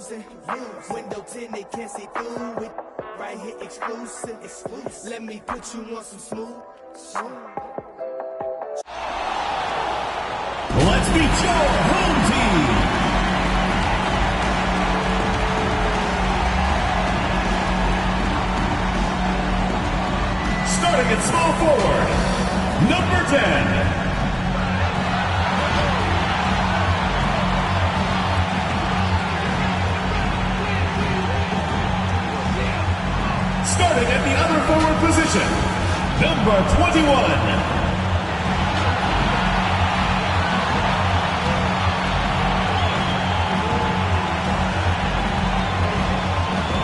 losing. Window 10, they can't see through it. Right here, exclusive. Let me put you on some smooth. Let's meet your home team. Starting at small forward, number 10. Starting at the other forward position, number 21.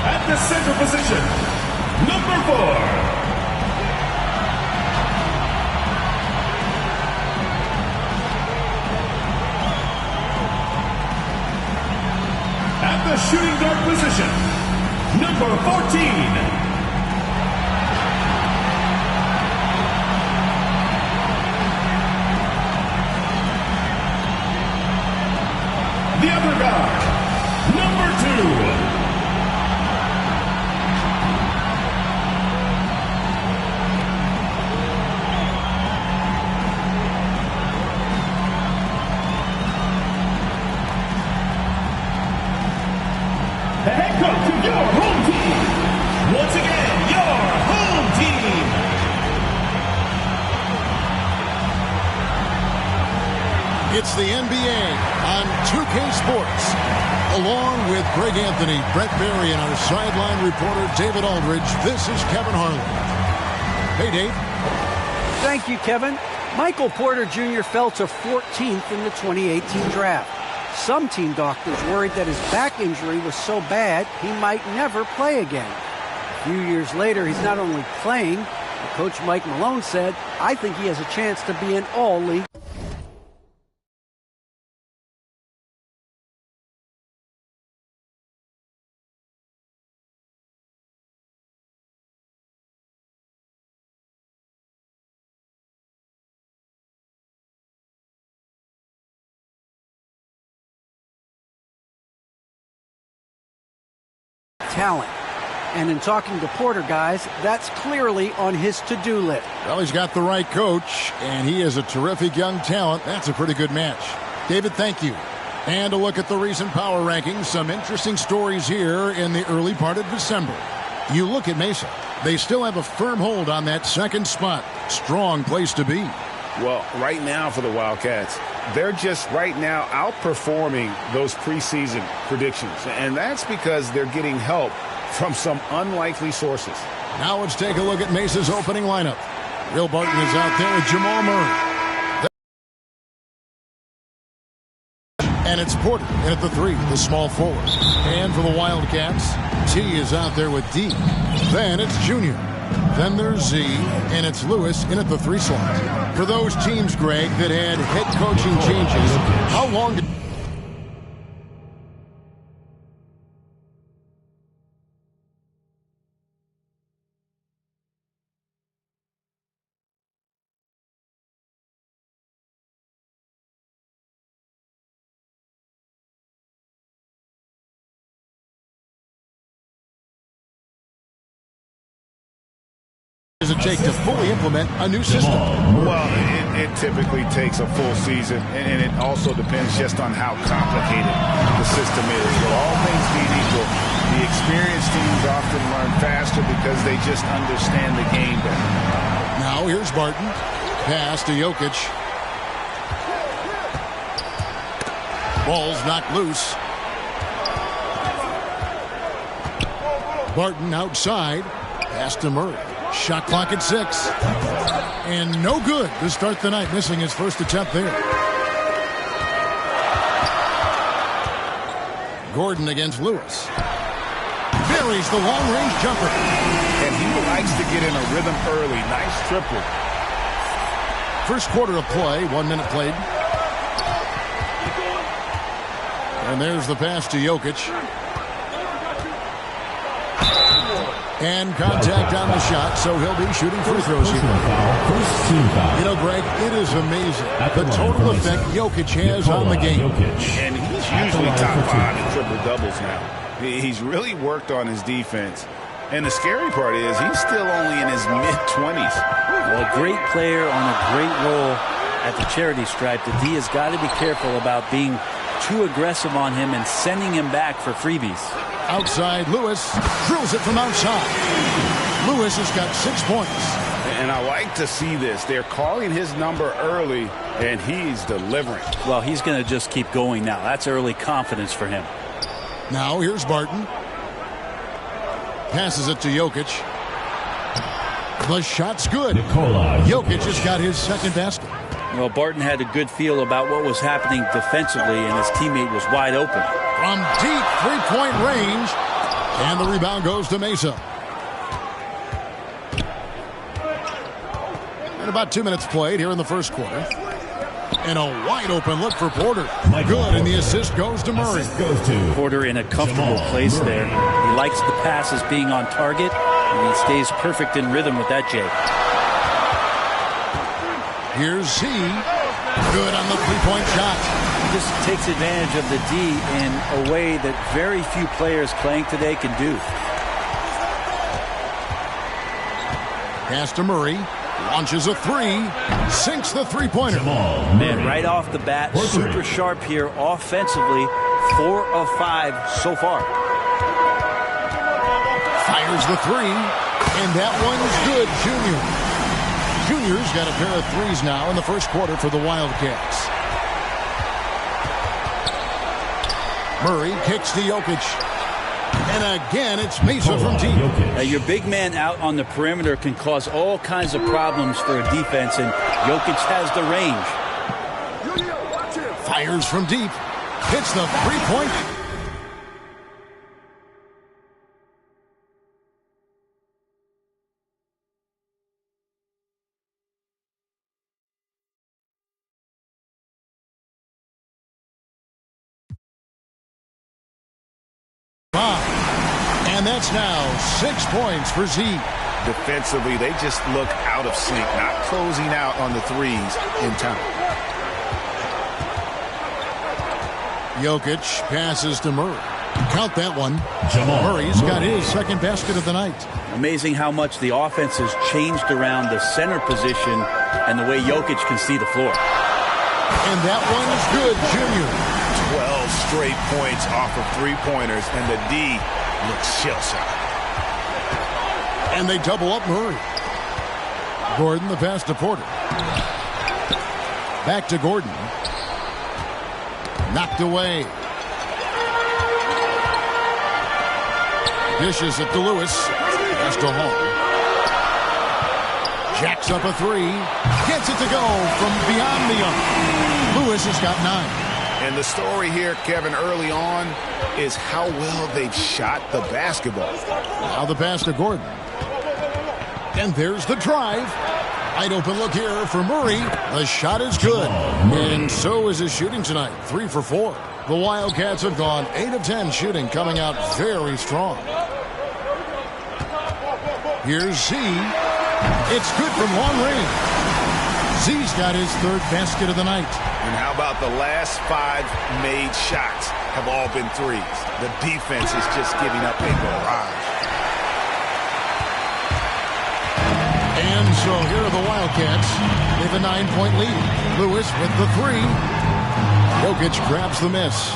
At the center position, number 4. At the shooting guard position, number 14. The other guard, number 2. The head coach of your home team. Once again, your home team. It's the NBA on 2K Sports. Along with Greg Anthony, Brett Berry, and our sideline reporter David Aldridge, this is Kevin Harlan. Hey, Dave. Thank you, Kevin. Michael Porter Jr. fell to 14th in the 2018 draft. Some team doctors worried that his back injury was so bad he might never play again. A few years later, he's not only playing, but Coach Mike Malone said, "I think he has a chance to be an all-league." Talent. And in talking to Porter, guys, that's clearly on his to-do list. Well, he's got the right coach, and he is a terrific young talent. That's a pretty good match. David, thank you. And a look at the recent power rankings. Some interesting stories here in the early part of December. You look at Mesa. They still have a firm hold on that second spot. Strong place to be. Well, right now for the Wildcats, they're just right now outperforming those preseason predictions. And that's because they're getting help from some unlikely sources. Now let's take a look at Mesa's opening lineup. Will Barton is out there with Jamal Murray. And it's Porter in at the 3, the small forward. And for the Wildcats, T is out there with D. Then it's Junior. Then there's Z, and it's Lewis in at the 3 slot. For those teams, Greg, that had head coaching changes, how long did... does it take to fully implement a new system? Well, it typically takes a full season, and it also depends just on how complicated the system is. But all things being equal, the experienced teams often learn faster because they just understand the game better. Now here's Barton. Pass to Jokic. Ball's knocked loose. Barton outside. Pass to Murray. Shot clock at 6. And no good to start the night, missing his first attempt there. Gordon against Lewis. Buries the long-range jumper. And he likes to get in a rhythm early. Nice triple. First quarter of play, 1 minute played. And there's the pass to Jokic. And contact on the shot, so he'll be shooting free throws here. First team foul. You know, Greg, it is amazing the total effect Jokic has on the game. And he's usually top 5 in triple-doubles now. He's really worked on his defense. And the scary part is he's still only in his mid-20s. Well, a great player on a great role at the charity stripe. The D has got to be careful about being too aggressive on him and sending him back for freebies. Outside, Lewis drills it from outside. Lewis has got 6 points. And I like to see this. They're calling his number early, and he's delivering. Well, he's going to just keep going now. That's early confidence for him. Now here's Barton. Passes it to Jokic. The shot's good. Jokic has got his second basket. Well, Barton had a good feel about what was happening defensively, and his teammate was wide open. From deep three-point range. And the rebound goes to Mesa. And about 2 minutes played here in the first quarter. And a wide-open look for Porter. Good, and the assist goes to Murray. Porter in a comfortable place there. He likes the passes being on target, and he stays perfect in rhythm with that, Jay. Here's Z. Good on the three-point shot. He just takes advantage of the D in a way that very few players playing today can do. Pass to Murray. Launches a three. Sinks the three-pointer. Man, right off the bat, super sharp here offensively. 4 of 5 so far. Fires the three. And that one's good, Junior. Junior's got a pair of threes now in the first quarter for the Wildcats. Murray kicks to Jokic. And again, it's Mesa from deep. Your big man out on the perimeter can cause all kinds of problems for a defense, and Jokic has the range. Fires from deep. Hits the three-point. And that's now 6 points for Z. Defensively, they just look out of sync, not closing out on the threes in time. Jokic passes to Murray. Count that one. Murray's got his second basket of the night. Amazing how much the offense has changed around the center position and the way Jokic can see the floor. And that one's good, Junior. 12 straight points off of three-pointers, and the D looks shell-shocked. And they double up Murray. Gordon, the pass to Porter. Back to Gordon. Knocked away. Dishes it to Lewis. Pass to Hall. Jacks up a three. Gets it to go from beyond the arc. Lewis has got 9. And the story here, Kevin, early on is how well they've shot the basketball. Now the pass to Gordon. And there's the drive. Wide open look here for Murray. The shot is good. And so is his shooting tonight. 3 for 4. The Wildcats have gone 8 of 10 shooting, coming out very strong. Here's Z. It's good from long range. Z's got his third basket of the night. And how about the last 5 made shots have all been threes? The defense is just giving up a barrage. And so here are the Wildcats. They have a 9-point lead. Lewis with the three. Jokic grabs the miss.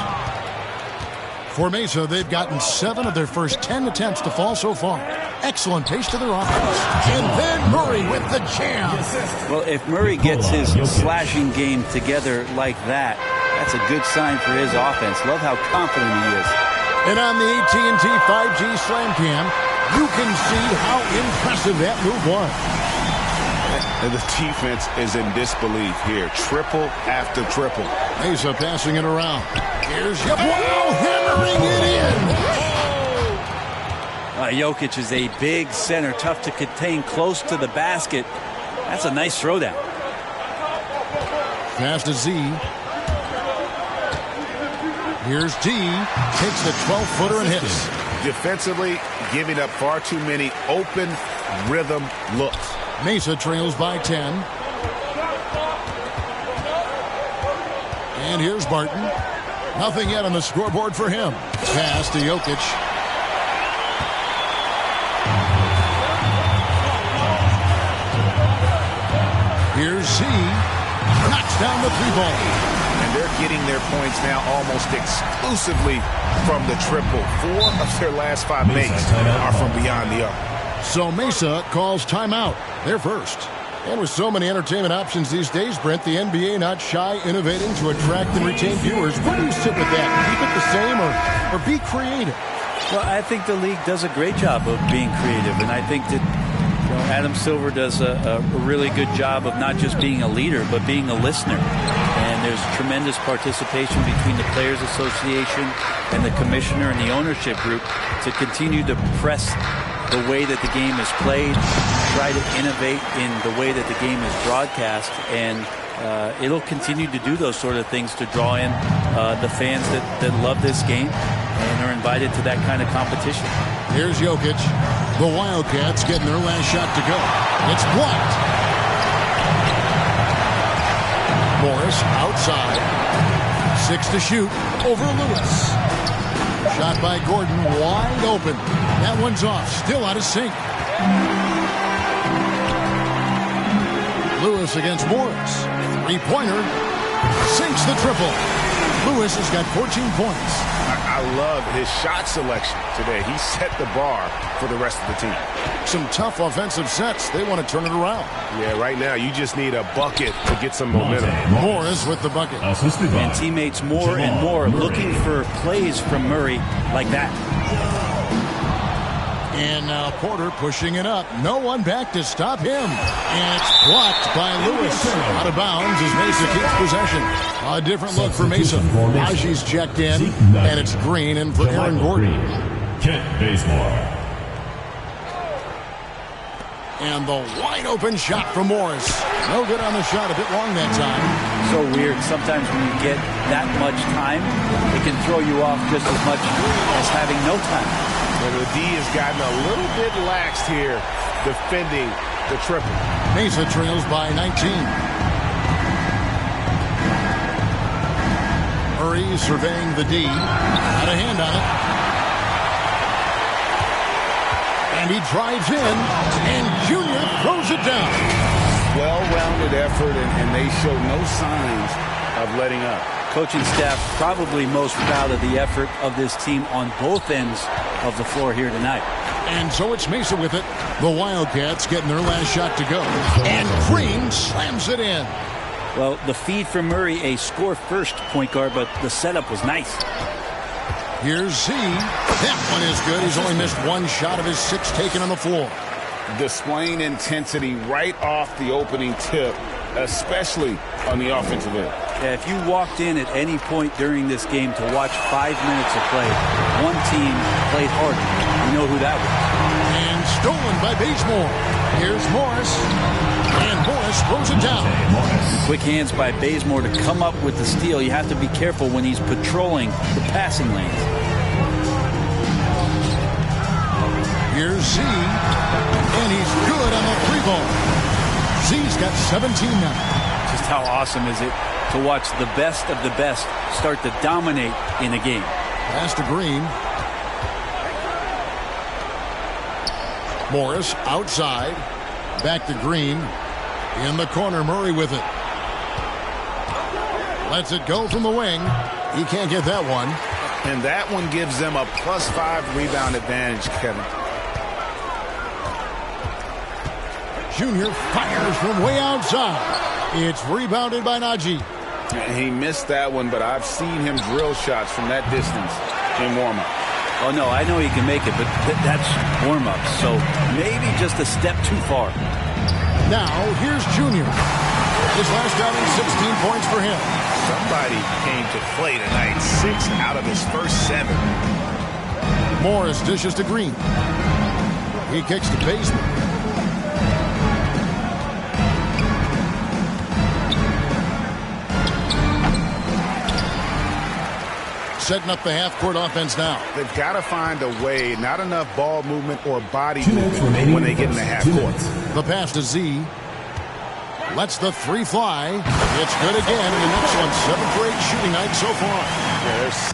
For Mesa, they've gotten 7 of their first 10 attempts to fall so far. Excellent pace to their offense. And then Murray with the jam. Well, if Murray gets his slashing game together like that, that's a good sign for his offense. Love how confident he is. And on the AT&T 5G Slam Cam, you can see how impressive that move was. And the defense is in disbelief here. Triple after triple. Mesa passing it around. Here's wow, hammering it in. Jokic is a big center, tough to contain close to the basket. That's a nice throwdown. Pass to Z. Here's D. Takes the 12-footer and hits. Defensively, giving up far too many open rhythm looks. Mesa trails by 10. And here's Barton. Nothing yet on the scoreboard for him. Pass to Jokic. Here's Z. Knocks down the 3-ball. And they're getting their points now almost exclusively from the triple. 4 of their last 5 makes are from beyond the arc. So Mesa calls timeout. They're first. And with so many entertainment options these days, Brent, the NBA not shy innovating to attract and retain viewers. Where do you sit with that? Keep it the same or be creative? Well, I think the league does a great job of being creative, and I think that Adam Silver does a really good job of not just being a leader, but being a listener. And there's tremendous participation between the Players Association and the commissioner and the ownership group to continue to press the way that the game is played, try to innovate in the way that the game is broadcast, and it'll continue to do those sort of things to draw in the fans that love this game and are invited to that kind of competition. Here's Jokic. The Wildcats getting their last shot to go. It's blocked. Morris outside. 6 to shoot over Lewis. Shot by Gordon, wide open. That one's off, still out of sync. Lewis against Morris. 3-pointer. Sinks the triple. Lewis has got 14 points. I love his shot selection today. He set the bar for the rest of the team. Some tough offensive sets. They want to turn it around. Yeah, right now you just need a bucket to get some momentum. Morris with the bucket. And teammates more and more looking for plays from Murray like that. And now Porter pushing it up. No one back to stop him. And it's blocked by Lewis. Out of bounds as Mesa keeps possession. A different look for Mesa. Najee's checked in. And it's Green in for Aaron Gordon. Kent Bazemore. And the wide open shot from Morris. No good on the shot. A bit long that time. So weird. Sometimes when you get that much time, it can throw you off just as much as having no time. Well, the D has gotten a little bit laxed here defending the triple. Mesa trails by 19. Murray surveying the D. Got a hand on it. And he drives in. And Junior throws it down. Well-rounded effort, and they show no signs of letting up. Coaching staff probably most proud of the effort of this team on both ends of the floor here tonight. And so it's Mesa with it. The Wildcats getting their last shot to go. And Green slams it in. Well, the feed from Murray, a score-first point guard, but the setup was nice. Here's Z. That one is good. He's only missed one shot of his 6 taken on the floor. Displaying intensity right off the opening tip, especially on the offensive end. Yeah, if you walked in at any point during this game to watch 5 minutes of play, one team played harder. You know who that was. And stolen by Bazemore. Here's Morris. And Morris throws it down. Quick hands by Bazemore to come up with the steal. You have to be careful when he's patrolling the passing lanes. Here's Z. And he's good on the 3-ball. Z's got 17 now. Just how awesome is it to watch the best of the best start to dominate in a game. Pass to Green. Morris outside. Back to Green. In the corner, Murray with it. Lets it go from the wing. He can't get that one. And that one gives them a +5 rebound advantage, Kevin. Junior fires from way outside. It's rebounded by Najee. He missed that one, but I've seen him drill shots from that distance in warm-up. Oh, no, I know he can make it, but that's warm-up. So maybe just a step too far. Now, here's Junior. His last outing, 16 points for him. Somebody came to play tonight. 6 out of his first 7. Morris dishes to Green. He kicks to Bazemore. setting up the half-court offense now. They've got to find a way, not enough ball movement or body movement when they get in the half-court. The pass to Z. Lets the three fly. It's good again. An excellent 7 for 8 shooting night so far. Yes.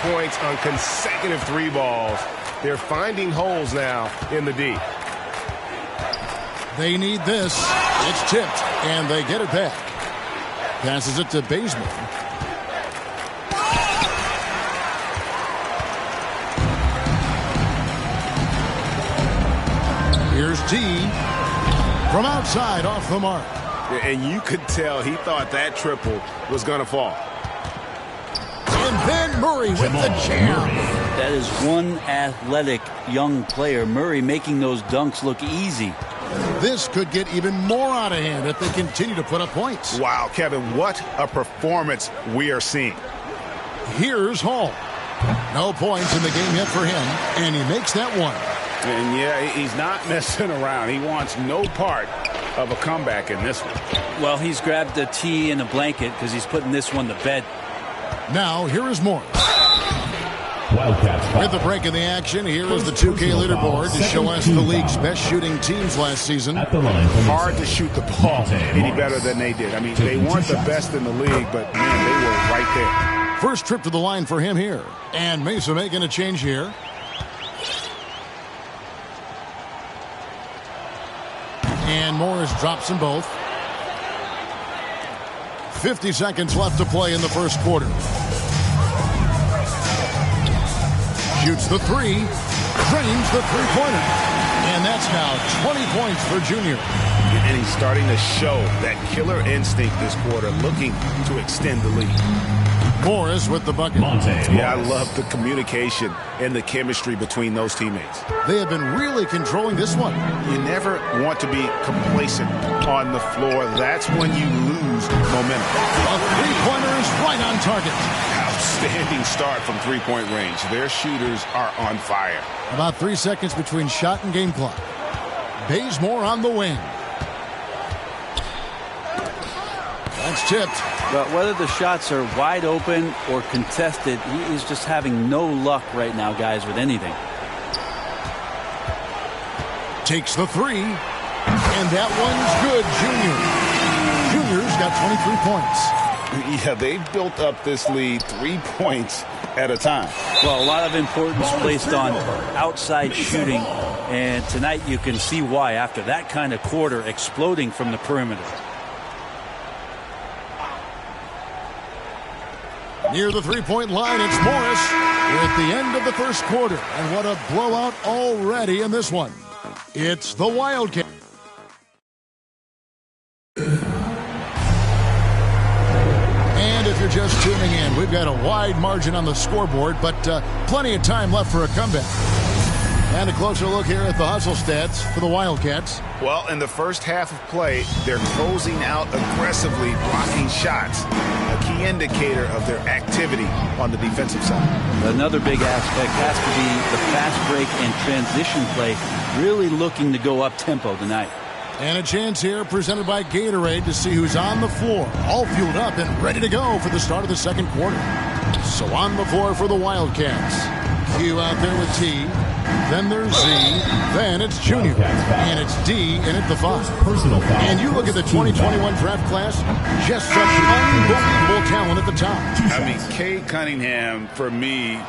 Points on consecutive 3 balls. They're finding holes now in the D. They need this. It's tipped, and they get it back. Passes it to Bazemore. Here's D. From outside, off the mark. And you could tell he thought that triple was going to fall. And then Murray with the jam. That is one athletic young player. Murray making those dunks look easy. This could get even more out of hand if they continue to put up points. Wow, Kevin, what a performance we are seeing. Here's Hall. No points in the game yet for him, and he makes that one. And yeah, he's not messing around. He wants no part of a comeback in this one. Well, he's grabbed a tee and a blanket because he's putting this one to bed. Now, here is Morris. Wildcats. With the break in the action, here is the 2K leaderboard to show us the league's best shooting teams last season. Hard to shoot the ball any better than they did. I mean, they weren't the best in the league, but, man, they were right there. First trip to the line for him here. And Mesa making a change here. And Morris drops them both. 50 seconds left to play in the first quarter. Shoots the three. Drains the three-pointer. And that's now 20 points for Junior. And he's starting to show that killer instinct this quarter, looking to extend the lead. Morris with the bucket. Yeah, I love the communication and the chemistry between those teammates. They have been really controlling this one. You never want to be complacent on the floor. That's when you lose momentum. A three-pointer is right on target. Outstanding start from three-point range. Their shooters are on fire. About 3 seconds between shot and game clock. Bazemore on the wing. That's tipped. But whether the shots are wide open or contested, he is just having no luck right now, guys, with anything. Takes the three. And that one's good, Junior. Junior's got 23 points. Yeah, they've built up this lead 3 points at a time. Well, a lot of importance placed on outside shooting. And tonight you can see why after that kind of quarter exploding from the perimeter. Near the three-point line, it's Morris. We're at the end of the first quarter. And what a blowout already in this one. It's the Wildcats. And if you're just tuning in, we've got a wide margin on the scoreboard, but plenty of time left for a comeback. And a closer look here at the hustle stats for the Wildcats. Well, in the first half of play, they're closing out aggressively, blocking shots. A key indicator of their activity on the defensive side. Another big aspect has to be the fast break and transition play, really looking to go up-tempo tonight. And a chance here presented by Gatorade to see who's on the floor, all fueled up and ready to go for the start of the second quarter. So on the floor for the Wildcats. Q out there with T. Then there's Z. Then it's Junior. And it's D in at the 5. And you look at the 2021 draft class, just such unbelievable talent at the top. I mean, Cade Cunningham, for me,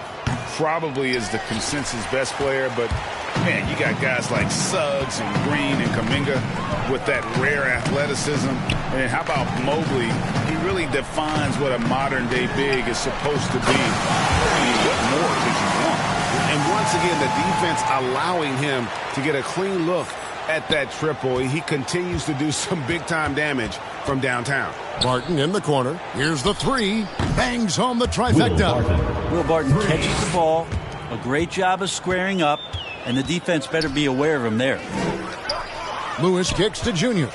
probably is the consensus best player, but man, you got guys like Suggs and Green and Kuminga with that rare athleticism. And how about Mobley? He really defines what a modern-day big is supposed to be. I mean, what more could you want? And once again, the defense allowing him to get a clean look at that triple. He continues to do some big-time damage from downtown. Barton in the corner. Here's the three. Bangs home the trifecta. Will Barton catches the ball. A great job of squaring up. And the defense better be aware of him there. Lewis kicks to Junior.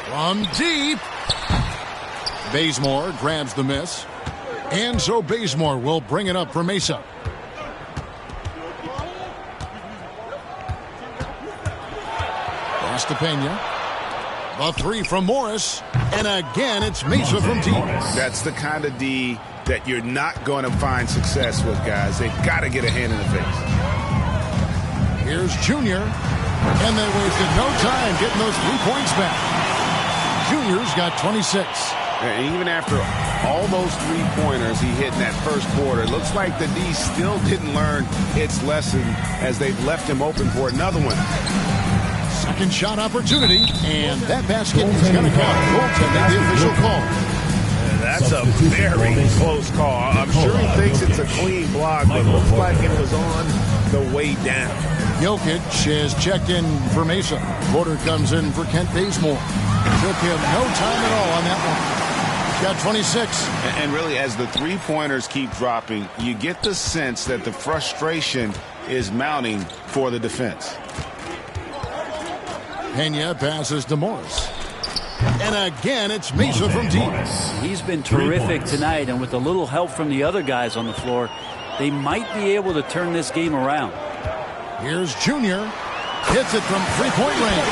From deep. Bazemore grabs the miss. And so Bazemore will bring it up for Mesa. Pass to Pena. The three from Morris. And again, it's Mesa from deep. That's the kind of D that you're not going to find success with, guys. They've got to get a hand in the face. Here's Junior. And they wasted no time getting those 3 points back. Junior's got 26. And even after all those three-pointers he hit in that first quarter, it looks like the D still didn't learn its lesson as they've left him open for another one. Second shot opportunity, and that basket is going to count. Goaltending, the official call. That's a very close call. I'm sure he thinks it's a clean block, but it looks like it was on the way down. Jokic has checked in for Mesa. Porter comes in for Kent Bazemore. Took him no time at all on that one. He's got 26. And really, as the three-pointers keep dropping, you get the sense that the frustration is mounting for the defense. Pena passes to Morris. And again, it's Mesa from deep. He's been terrific tonight, and with a little help from the other guys on the floor, they might be able to turn this game around. Here's Junior. Hits it from three-point range.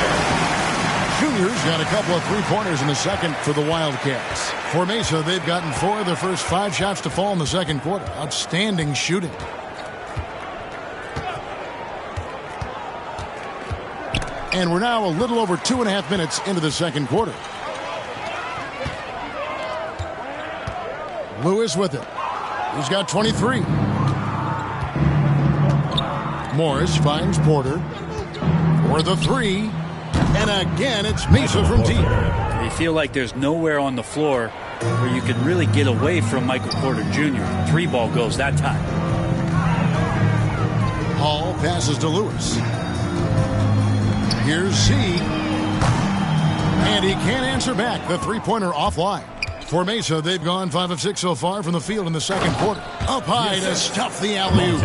Junior's got a couple of three-pointers in the second for the Wildcats. For Mesa, they've gotten 4 of their first 5 shots to fall in the second quarter. Outstanding shooting. And we're now a little over 2.5 minutes into the second quarter. Lewis with it. He's got 23. Morris finds Porter for the 3. And again, it's Mesa from deep. They feel like there's nowhere on the floor where you can really get away from Michael Porter Jr. 3 ball goes that time. Hall passes to Lewis. Here's Z. And he can't answer back. The three-pointer offline. For Mesa, they've gone 5 of 6 so far from the field in the second quarter. Up high to stuff the alley-oop.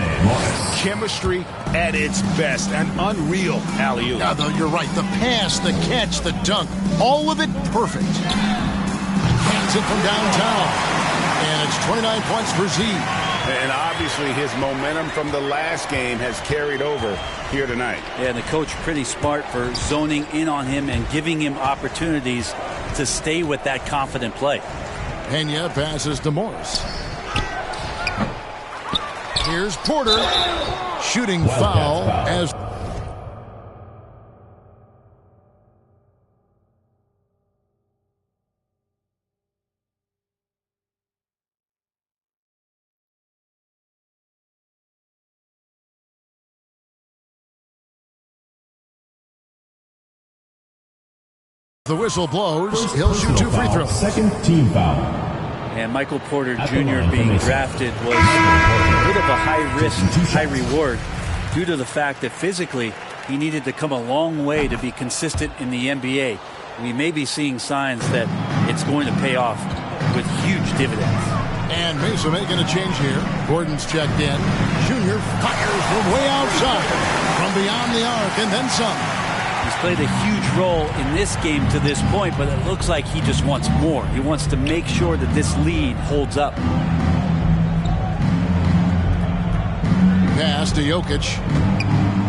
Chemistry at its best. An unreal alley-oop. Yeah, though, you're right. The pass, the catch, the dunk. All of it perfect. Hands it from downtown. And it's 29 points for Z. And obviously his momentum from the last game has carried over here tonight. Yeah, and the coach pretty smart for zoning in on him and giving him opportunities to stay with that confident play. Pena passes to Morris. Here's Porter. Shooting foul as... The whistle blows. He'll shoot 2 free throws. Second team foul. And Michael Porter Jr. being drafted was a bit of a high risk, high reward due to the fact that physically he needed to come a long way to be consistent in the NBA. We may be seeing signs that it's going to pay off with huge dividends. And Mesa making a change here. Gordon's checked in. Junior fires from way outside. From beyond the arc and then some. He's played a huge role in this game to this point, but it looks like he just wants more. He wants to make sure that this lead holds up. Pass to Jokic.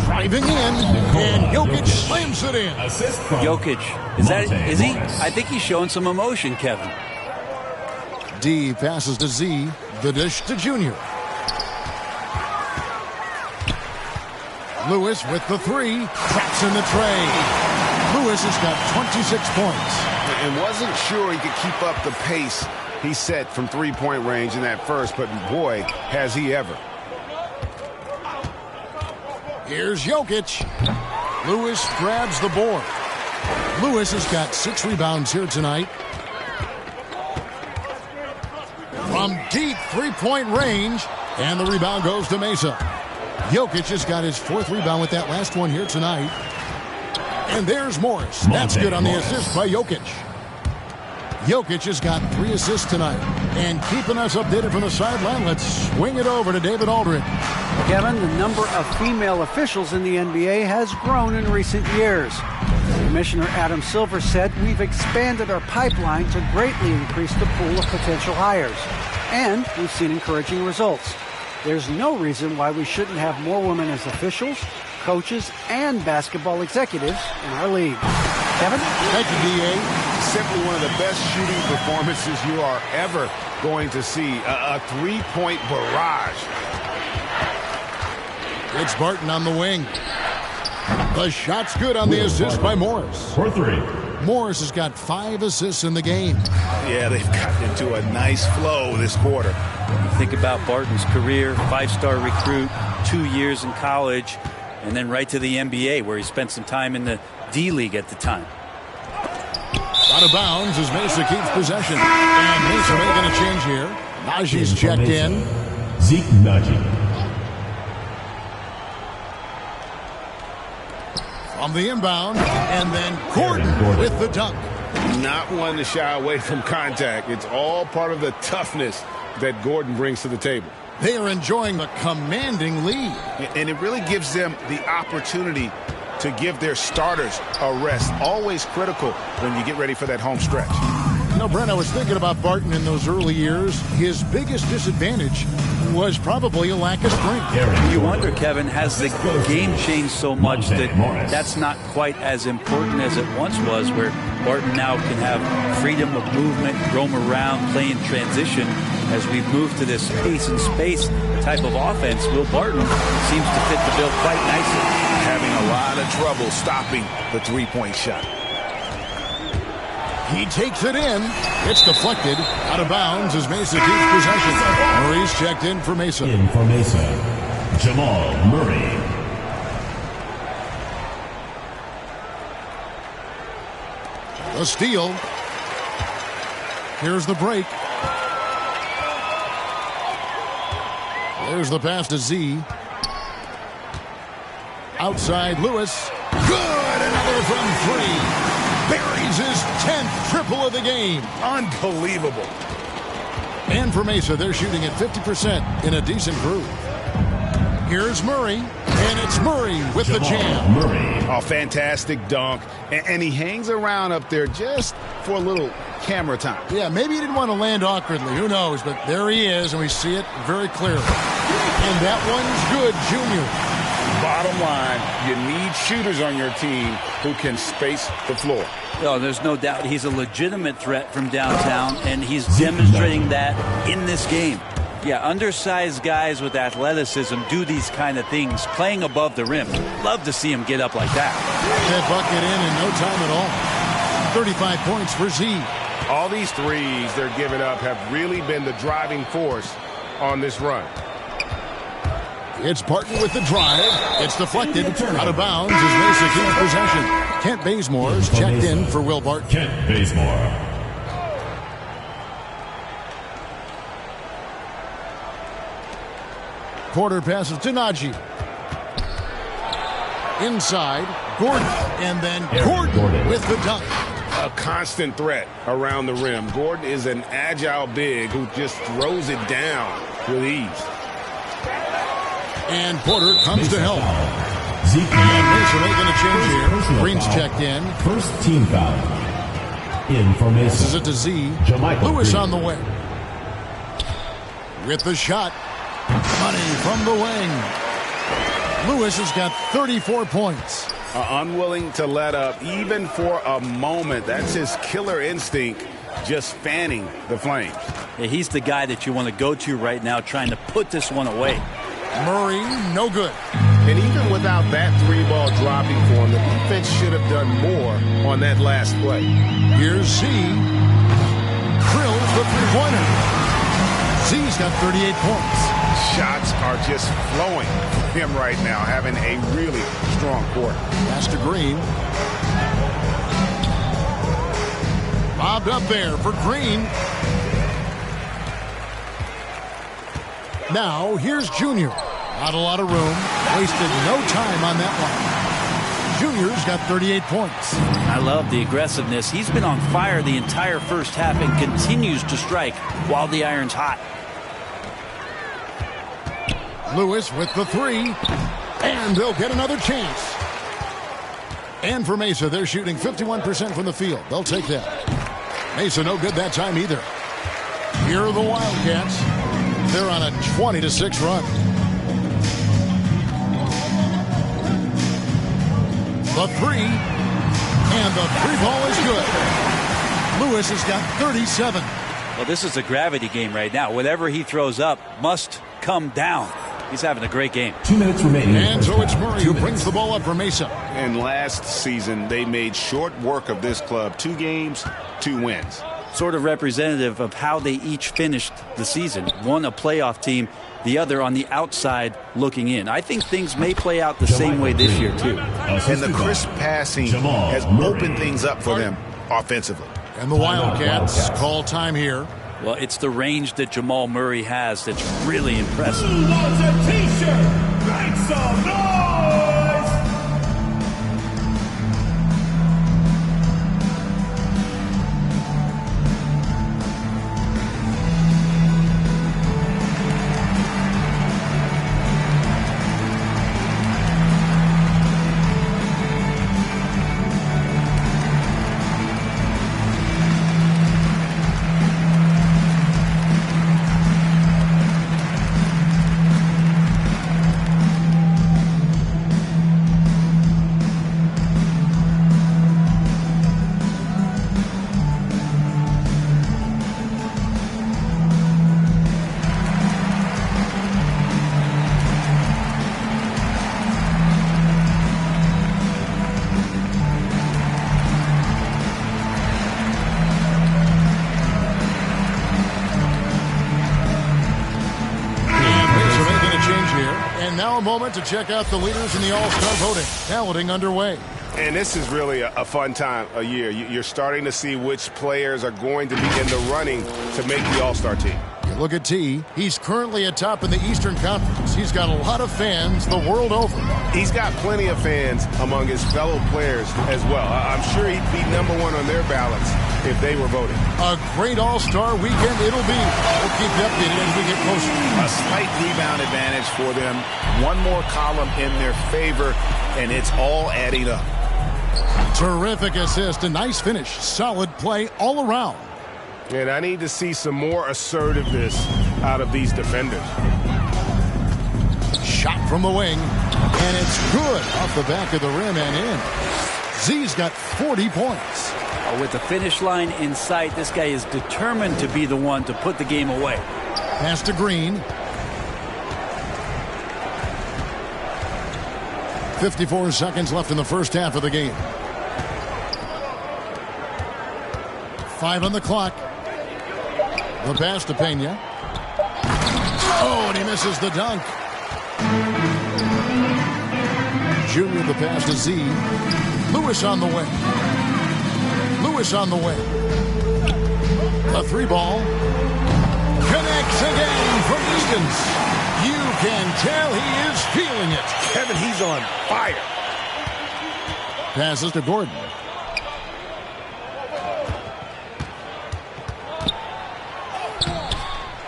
Driving in, and Jokic slams it in. Jokic, is he? I think he's showing some emotion, Kevin. D passes to Z. The dish to Junior. Lewis with the 3, traps in the tray. Lewis has got 26 points. And wasn't sure he could keep up the pace he set from three-point range in that first, but boy, has he ever. Here's Jokic. Lewis grabs the board. Lewis has got 6 rebounds here tonight. From deep three-point range, and the rebound goes to Mesa. Jokic has got his 4th rebound with that last one here tonight. And there's Morris. That's good on the assist by Jokic. Jokic has got 3 assists tonight. And keeping us updated from the sideline, let's swing it over to David Aldridge. Kevin, the number of female officials in the NBA has grown in recent years. Commissioner Adam Silver said, "We've expanded our pipeline to greatly increase the pool of potential hires, and we've seen encouraging results. There's no reason why we shouldn't have more women as officials, coaches, and basketball executives in our league." Kevin? Thank you, D.A. Simply one of the best shooting performances you are ever going to see. A three-point barrage. It's Barton on the wing. The shot's good on the assist by Morris. For three. Morris has got 5 assists in the game. Yeah, they've gotten into a nice flow this quarter. You think about Barton's career, 5-star recruit, 2 years in college, and then right to the NBA, where he spent some time in the D-League at the time. Out of bounds as Mesa keeps possession. And Mesa making a change here. Najee's checked in. Zeke Najee. From the inbound, and then Gordon with the dunk. Not one to shy away from contact. It's all part of the toughness that Gordon brings to the table. They are enjoying a commanding lead. And it really gives them the opportunity to give their starters a rest. Always critical when you get ready for that home stretch. You know, Brent, I was thinking about Barton in those early years. His biggest disadvantage was probably a lack of strength. You wonder, Kevin, has the game changed so much that that's not quite as important as it once was, where Barton now can have freedom of movement, roam around, play in transition. As we move to this pace and space type of offense, Will Barton seems to fit the bill quite nicely. Having a lot of trouble stopping the three-point shot. He takes it in. It's deflected. Out of bounds as Mesa keeps possession. Murray's checked in for Mesa. In for Mesa, Jamal Murray. The steal. Here's the break. There's the pass to Z. Outside Lewis. Good! Another from 3. Buries his 10th triple of the game. Unbelievable. And for Mesa, they're shooting at 50% in a decent groove. Here's Murray, and it's Murray with the jam. Murray. Oh, fantastic dunk. And he hangs around up there just for a little camera time. Yeah, maybe he didn't want to land awkwardly. Who knows? But there he is, and we see it very clearly. And that one's good, Junior. Bottom line, you need shooters on your team who can space the floor. Oh, there's no doubt he's a legitimate threat from downtown, and he's demonstrating that in this game. Yeah, undersized guys with athleticism do these kind of things, playing above the rim. Love to see him get up like that. That bucket in no time at all. 35 points for Z. All these threes they're giving up have really been the driving force on this run. It's Barton with the drive. It's deflected. Out of bounds as Mesa keeps possession. Kent Bazemore is checked in for Will Barton. Kent Bazemore. Porter passes to Najee. Inside, Gordon. And then Gordon with the dunk. A constant threat around the rim. Gordon is an agile big who just throws it down with ease. And Porter comes to help. Zeke And Mesa making a change here. Green's checked in. First team foul. In for Mesa. This is it to Z. Jamichael Lewis Green. on the way. With the shot. Money from the wing. Lewis has got 34 points. Unwilling to let up even for a moment. That's his killer instinct, just fanning the flames. Yeah, he's the guy that you want to go to right now, trying to put this one away. Murray, no good. And even without that three-ball dropping for him, the defense should have done more on that last play. Here's Z. Krill for three-pointer. Z's got 38 points. Shots are just flowing for him right now, having a really strong quarter. Pass to Green. Bobbed up there for Green. Now, here's Junior. Not a lot of room. Wasted no time on that one. Junior's got 38 points. I love the aggressiveness. He's been on fire the entire first half and continues to strike while the iron's hot. Lewis with the three. And they'll get another chance. And for Mesa, they're shooting 51% from the field. They'll take that. Mesa no good that time either. Here are the Wildcats. They're on a 20-6 run. The three. And the three ball is good. Lewis has got 37. Well, this is a gravity game right now. Whatever he throws up must come down. He's having a great game. 2 minutes remaining. And so it's Murray who brings the ball up for Mesa. And last season, they made short work of this club. 2 games, 2 wins. Sort of representative of how they each finished the season. One a playoff team, the other on the outside looking in. I think things may play out the same way this year, too. And the crisp passing has opened things up for them offensively. And the Wildcats call time here. Well, it's the range that Jamal Murray has that's really impressive. Who wants a t-shirt? Make some noise! Now a moment to check out the leaders in the All-Star voting. Balloting underway. And this is really a fun time of year. You're starting to see which players are going to be in the running to make the All-Star team. You look at T. He's currently atop in the Eastern Conference. He's got a lot of fans the world over. He's got plenty of fans among his fellow players as well. I'm sure he'd be #1 on their ballots if they were voting. A great All-Star weekend it'll be. We'll keep you updated as we get closer. A slight rebound advantage for them. One more column in their favor, and it's all adding up. Terrific assist, a nice finish, solid play all around. And I need to see some more assertiveness out of these defenders. Shot from the wing, and it's good off the back of the rim and in. Z's got 40 points. With the finish line in sight, this guy is determined to be the one to put the game away. Pass to Green. 54 seconds left in the first half of the game. 5 on the clock. The pass to Pena. Oh, and he misses the dunk. Junior the pass to Z. Lewis on the way. Lewis on the way. A 3-ball. Connects again from distance. You can tell he is feeling it. Kevin, he's on fire. Passes to Gordon.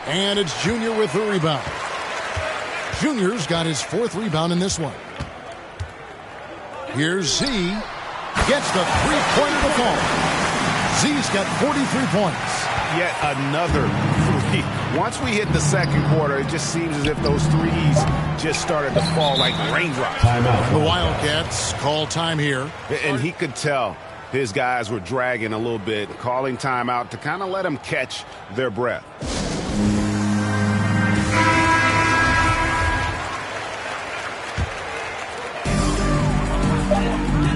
And it's Junior with the rebound. Junior's got his 4th rebound in this one. Here's Z. Gets the three-pointer to fall. Z's got 43 points. Yet another 3. Once we hit the second quarter, it just seems as if those threes just started to fall like raindrops. Timeout. The Wildcats call time here. And he could tell his guys were dragging a little bit, calling timeout to kind of let them catch their breath.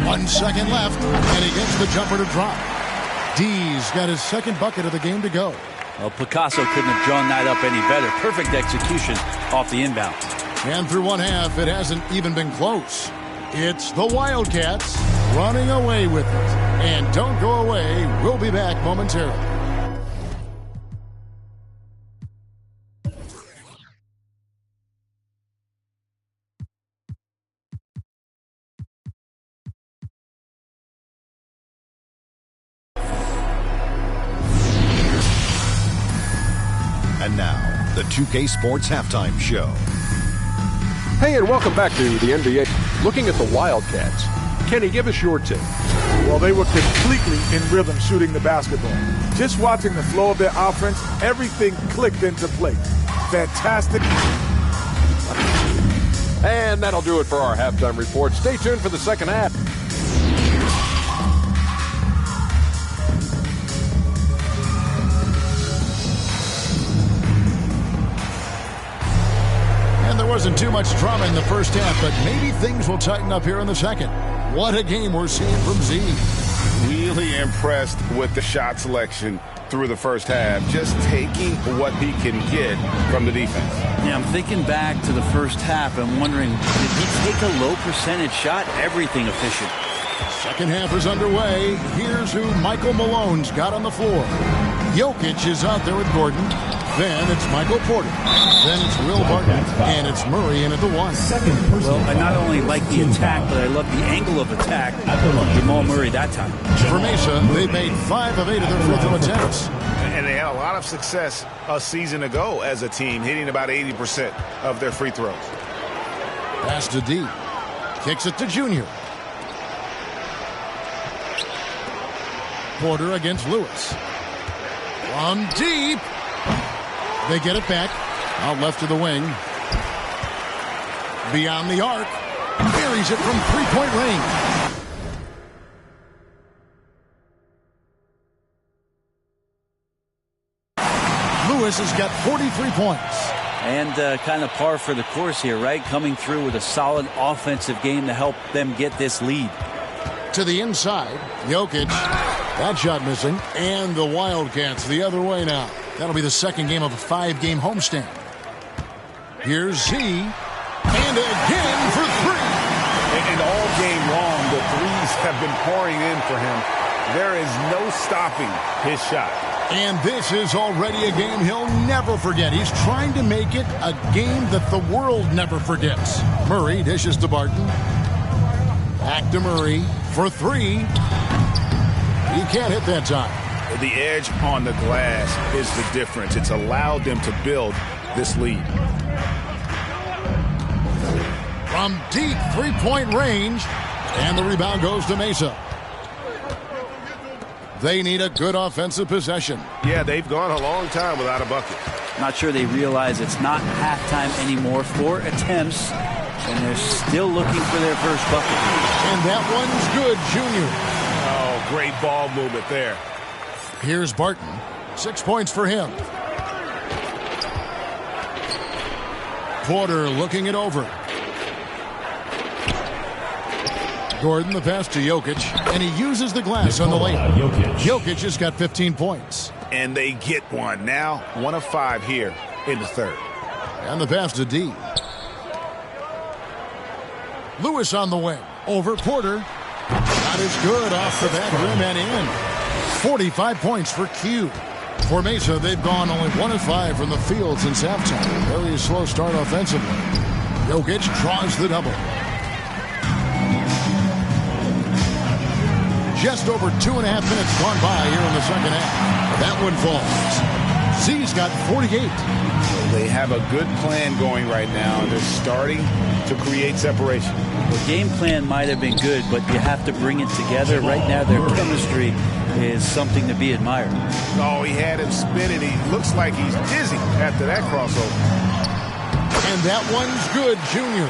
1 second left, and he gets the jumper to drop. D's got his 2nd bucket of the game to go. Well, Picasso couldn't have drawn that up any better. Perfect execution off the inbound. And through one half, it hasn't even been close. It's the Wildcats running away with it. And don't go away. We'll be back momentarily. And now, the 2K Sports Halftime Show. Hey, and welcome back to the NBA. Looking at the Wildcats, Kenny, give us your take. Well, they were completely in rhythm shooting the basketball. Just watching the flow of their offense, everything clicked into place. Fantastic. And that'll do it for our halftime report. Stay tuned for the second half. And there wasn't too much drama in the first half, but maybe things will tighten up here in the second. What a game we're seeing from Z. Really impressed with the shot selection through the first half, just taking what he can get from the defense. Yeah, I'm thinking back to the first half and wondering, did he take a low percentage shot? Everything efficient. Second half is underway. Here's who Michael Malone's got on the floor. Jokic is out there with Gordon. Then it's Michael Porter. Then it's Will Barton. And it's Murray in at the one. Well, I not only like the attack, but I love the angle of attack of Jamal Murray that time. For Mesa, they made 5 of 8 of their free throw attempts. And they had a lot of success a season ago as a team, hitting about 80% of their free throws. Pass to D. Kicks it to Junior. Porter against Lewis. From deep. They get it back. Out left to the wing. Beyond the arc. Buries it from three-point range. Lewis has got 43 points. And kind of par for the course here, right? Coming through with a solid offensive game to help them get this lead. To the inside. Jokic. That shot missing. And the Wildcats the other way now. That'll be the second game of a 5-game homestand. Here's Z. And again for 3. And all game long, the threes have been pouring in for him. There is no stopping his shot. And this is already a game he'll never forget. He's trying to make it a game that the world never forgets. Murray dishes to Barton. Back to Murray for 3. He can't hit that time. The edge on the glass is the difference. It's allowed them to build this lead. From deep three-point range, and the rebound goes to Mesa. They need a good offensive possession. Yeah, they've gone a long time without a bucket. Not sure they realize it's not halftime anymore. 4 attempts, and they're still looking for their first bucket. And that one's good, Junior. Oh, great ball movement there. Here's Barton. 6 points for him. Porter looking it over. Gordon, the pass to Jokic, and he uses the glass on the layup. Jokic has got 15 points. And they get one. Now 1 of 5 here in the third. And the pass to D. Lewis on the wing. Over Porter. Not as good off the back rim and in. 45 points for Q. For Mesa, they've gone only 1 of 5 from the field since halftime. Very slow start offensively. Jokic draws the double. Just over 2.5 minutes gone by here in the second half. That one falls. Z's got 48. They have a good plan going right now, and they're starting to create separation. The game plan might have been good, but you have to bring it together. Right now, their chemistry is something to be admired. Oh, he had him spinning. He looks like he's dizzy after that crossover. And that one's good, Junior.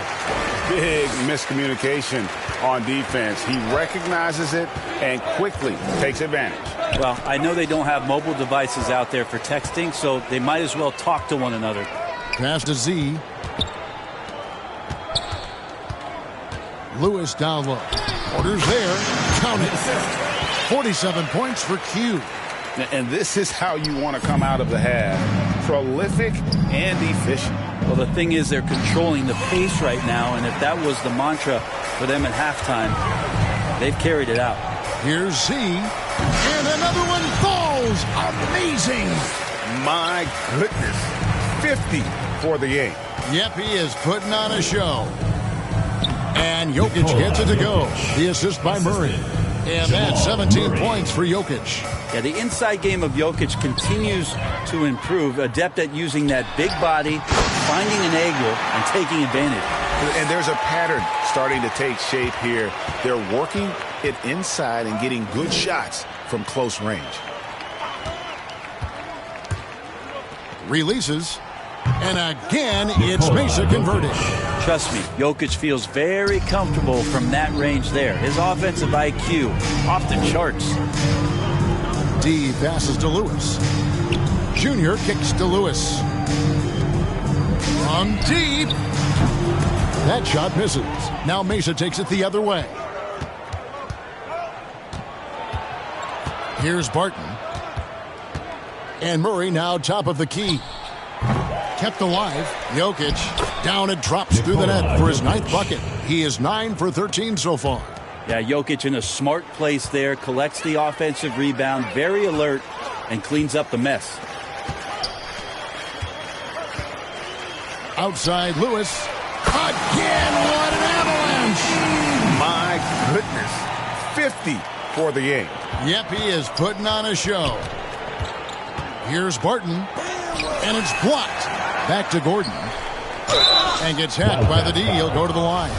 Big miscommunication on defense. He recognizes it and quickly takes advantage. Well, I know they don't have mobile devices out there for texting, so they might as well talk to one another. Pass to Z. Lewis down low. Porter's there. Count it. 47 points for Q. And this is how you want to come out of the half. Prolific and efficient. Well, the thing is they're controlling the pace right now, and if that was the mantra for them at halftime, they've carried it out. Here's Z. And another one falls. Amazing. My goodness. 50 for the game. Yep, he is putting on a show. And Jokic gets it to go. The assist by Murray. And that's 17 points for Jokic. Yeah, the inside game of Jokic continues to improve. Adept at using that big body, finding an angle, and taking advantage. And there's a pattern starting to take shape here. They're working it inside and getting good shots from close range. Releases. And again, it's Mesa converted. Trust me, Jokic feels very comfortable from that range there. His offensive IQ off the charts. D passes to Lewis. Junior kicks to Lewis. From deep. That shot misses. Now Mesa takes it the other way. Here's Barton. And Murray now top of the key. Kept alive. Jokic down and drops through the net for his 9th bucket. He is 9 for 13 so far. Yeah, Jokic in a smart place there, collects the offensive rebound, very alert, and cleans up the mess. Outside Lewis. Again, what an avalanche! My goodness. 50 for the game. Yep, he is putting on a show. Here's Barton. And it's blocked. Back to Gordon. And gets hacked by the D. He'll go to the line.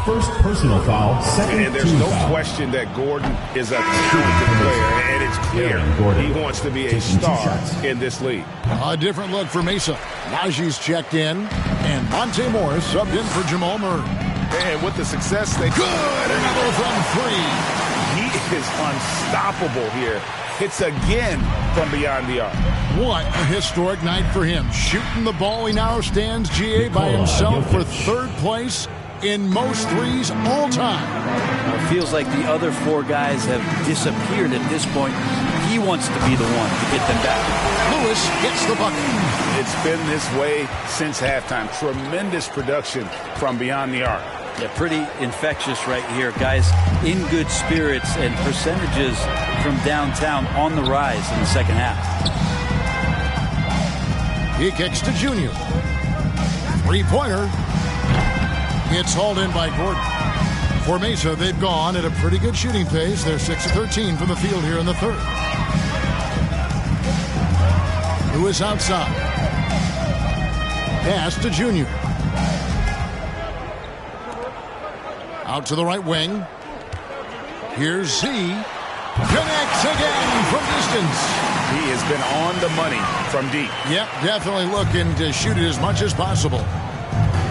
First personal foul, second and there's no question that Gordon is a talented player, and it's clear he wants to be a star in this league. A different look for Mesa. Najee's checked in, and Monte Morris subbed in for Jamal Murray. And with the success they good, another from 3. He is unstoppable here. Hits again from beyond the arc. What a historic night for him. Shooting the ball, he now stands GA by himself for 3rd place in most threes all time. It feels like the other 4 guys have disappeared at this point. He wants to be the one to get them back. Lewis gets the bucket. It's been this way since halftime. Tremendous production from beyond the arc. Yeah, pretty infectious right here. Guys in good spirits, and percentages from downtown on the rise in the second half. He kicks to Junior. 3-pointer. It's hauled in by Gordon. For Mesa, they've gone at a pretty good shooting pace. They're 6 of 13 from the field here in the 3rd. Lewis outside. Pass to Junior. Out to the right wing. Here's Z. Connects again from distance. He has been on the money from deep. Yep, definitely looking to shoot it as much as possible.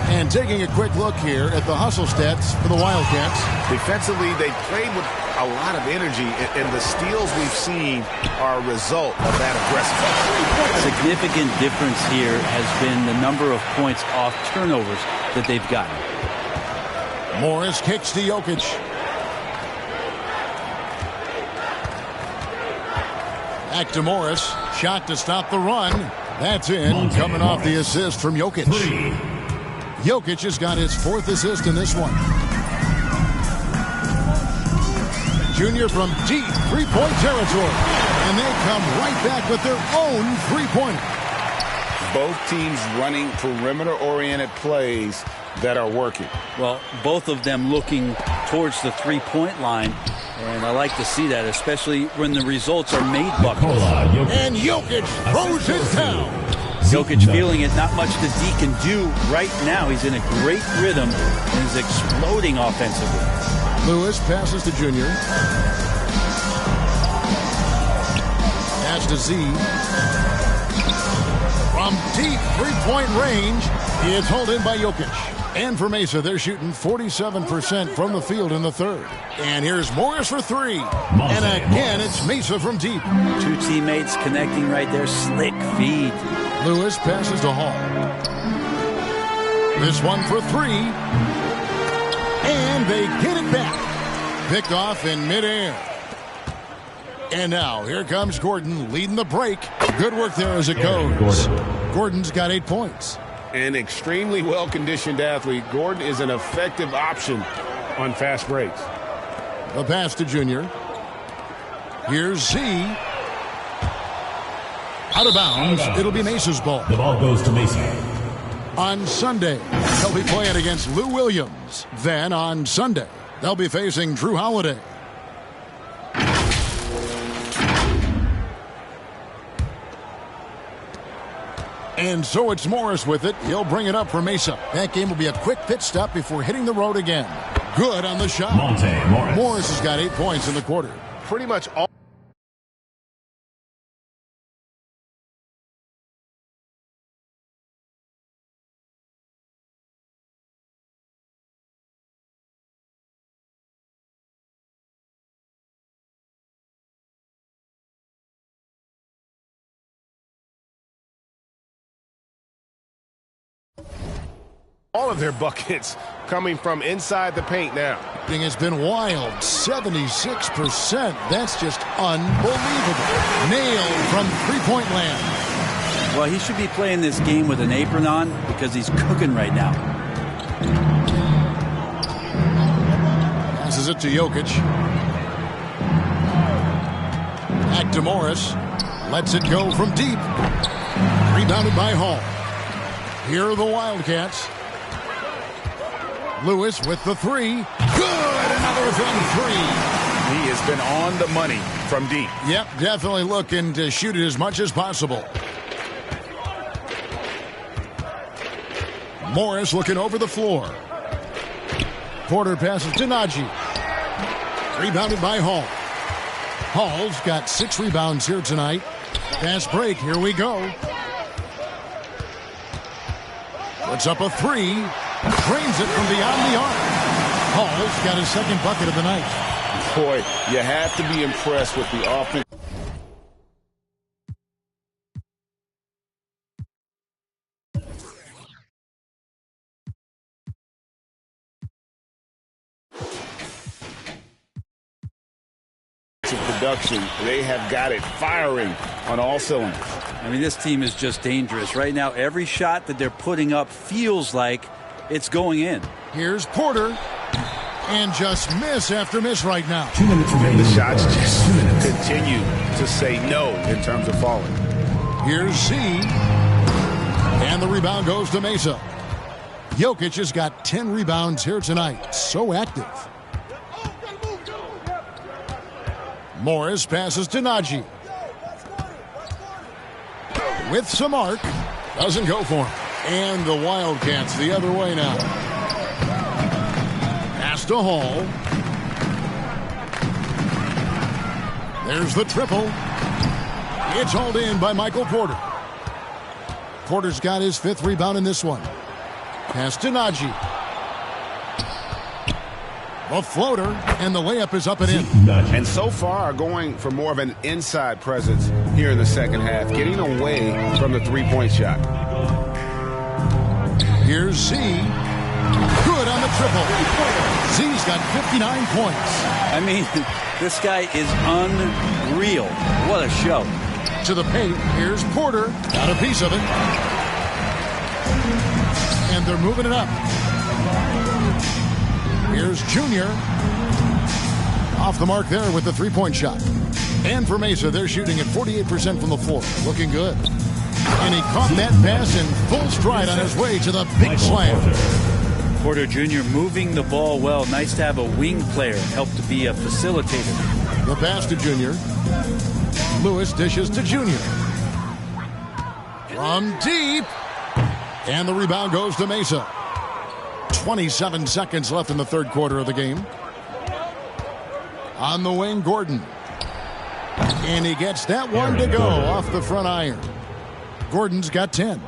And taking a quick look here at the hustle stats for the Wildcats. Defensively, they played with a lot of energy, and the steals we've seen are a result of that aggressiveness. Significant difference here has been the number of points off turnovers that they've gotten. Morris kicks to Jokic. Back to Morris. Shot to stop the run. That's in. Coming off the assist from Jokic. Jokic has got his 4th assist in this one. Junior from deep 3-point territory. And they come right back with their own 3-pointer. Both teams running perimeter-oriented plays that are working. Well, both of them looking towards the 3-point line, and I like to see that, especially when the results are made buckets. And Jokic throws it down. Jokic feeling it, not much that D can do right now. He's in a great rhythm and is exploding offensively. Lewis passes to Junior. Pass to Z. From deep 3-point range, it's hauled in by Jokic. And for Mesa, they're shooting 47% from the field in the 3rd. And here's Morris for 3. And again, it's Mesa from deep. 2 teammates connecting right there. Slick feed. Lewis passes to Hall. This one for 3. And they get it back. Picked off in midair. And now, here comes Gordon leading the break. Good work there as it goes. Gordon's got 8 points. An extremely well-conditioned athlete. Gordon is an effective option on fast breaks. The pass to Junior. Here's Z. Out of bounds. It'll be Mesa's ball. The ball goes to Mesa. On Sunday, they'll be playing against Lou Williams. Then on Sunday, they'll be facing Drew Holiday. And so it's Morris with it. He'll bring it up for Mesa. That game will be a quick pit stop before hitting the road again. Good on the shot. Morris has got 8 points in the quarter. Pretty much all. All of their buckets coming from inside the paint now. It has been wild. 76%. That's just unbelievable. Nailed from three-point land. Well, he should be playing this game with an apron on because he's cooking right now. Passes it to Jokic. Back to Morris. Lets it go from deep. Rebounded by Hall. Here are the Wildcats. Lewis with the three. Good! Another from three. He has been on the money from deep. Yep, definitely looking to shoot it as much as possible. Morris looking over the floor. Porter passes to Najee. Rebounded by Hall. Hall's got 6 rebounds here tonight. Fast break, here we go. Puts up a three. Trains it from beyond the arc. Hall's got his second bucket of the night. Boy, you have to be impressed with the offense. Production, they have got it firing on all cylinders. I mean, this team is just dangerous. Right now, every shot that they're putting up feels like it's going in. Here's Porter. And just miss after miss right now. 2 minutes remaining. The shots just continue to say no in terms of falling. Here's Z. And the rebound goes to Mesa. Jokic has got 10 rebounds here tonight. So active. Morris passes to Najee. With some arc. Doesn't go for him. And the Wildcats the other way now. Pass to Hall. There's the triple. It's hauled in by Michael Porter. Porter's got his 5th rebound in this one. Pass to Najee. A floater, and the layup is up and in. And so far, going for more of an inside presence here in the second half, getting away from the three-point shot. Here's Z. Good on the triple. Z's got 59 points. I mean, this guy is unreal. What a show. To the paint, here's Porter. Got a piece of it. And they're moving it up. Here's Junior. Off the mark there with the three-point shot. And for Mesa, they're shooting at 48% from the floor. Looking good. And he caught that pass in full stride on his way to the big slam. Porter Jr. moving the ball well. Nice to have a wing player help to be a facilitator. The pass to Junior. Lewis dishes to Junior. From deep. And the rebound goes to Mesa. 27 seconds left in the third quarter of the game. On the wing, Gordon. And he gets that one to go off the front iron. Gordon's got 10.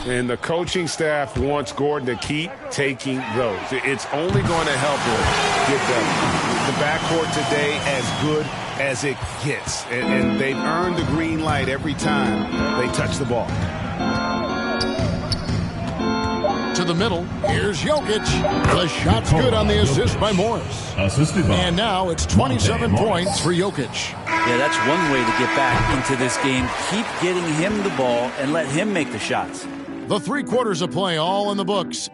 And the coaching staff wants Gordon to keep taking those. It's only going to help him get the backcourt today as good as it gets. And they've earned the green light every time they touch the ball. To the middle, here's Jokic. The shot's good on the assist by Morris. And now it's 27 points for Jokic. Yeah, that's one way to get back into this game. Keep getting him the ball and let him make the shots. The 3 quarters of play all in the books.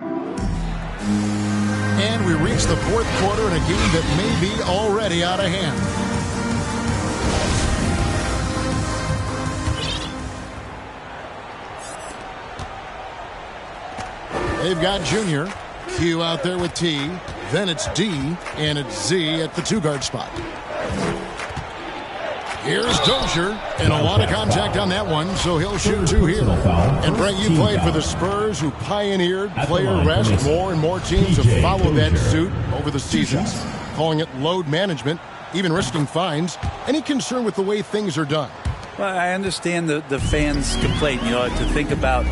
And we reach the 4th quarter in a game that may be already out of hand. They've got Junior. Q out there with T. Then it's D. And it's Z at the 2-guard spot. Here's Dozier, and a lot of contact on that one, so he'll shoot 2 here. And Brent, you played for the Spurs, who pioneered player rest. More and more teams have followed that suit over the seasons, calling it load management, even risking fines. Any concern with the way things are done? Well, I understand the fans' complaint, to think about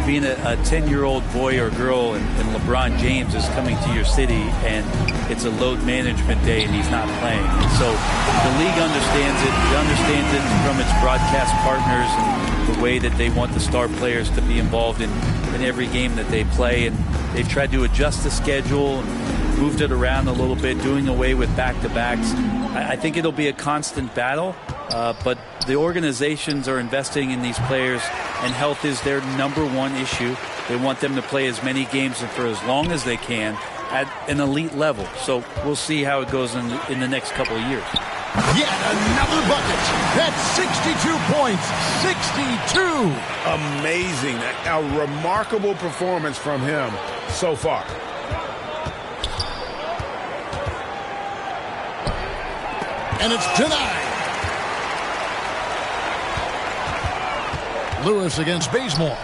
being a 10-year-old boy or girl and LeBron James is coming to your city and it's a load management day and he's not playing. And so the league understands it. It understands it from its broadcast partners and the way that they want the star players to be involved in every game that they play. And they've tried to adjust the schedule and moved it around a little bit, doing away with back-to-backs. I think it'll be a constant battle, but the organizations are investing in these players, and health is their #1 issue. They want them to play as many games and for as long as they can at an elite level. So we'll see how it goes in the next couple of years. Yet another bucket. That's 62 points. 62. Amazing. A remarkable performance from him so far. And it's denied. Lewis against Bazemore.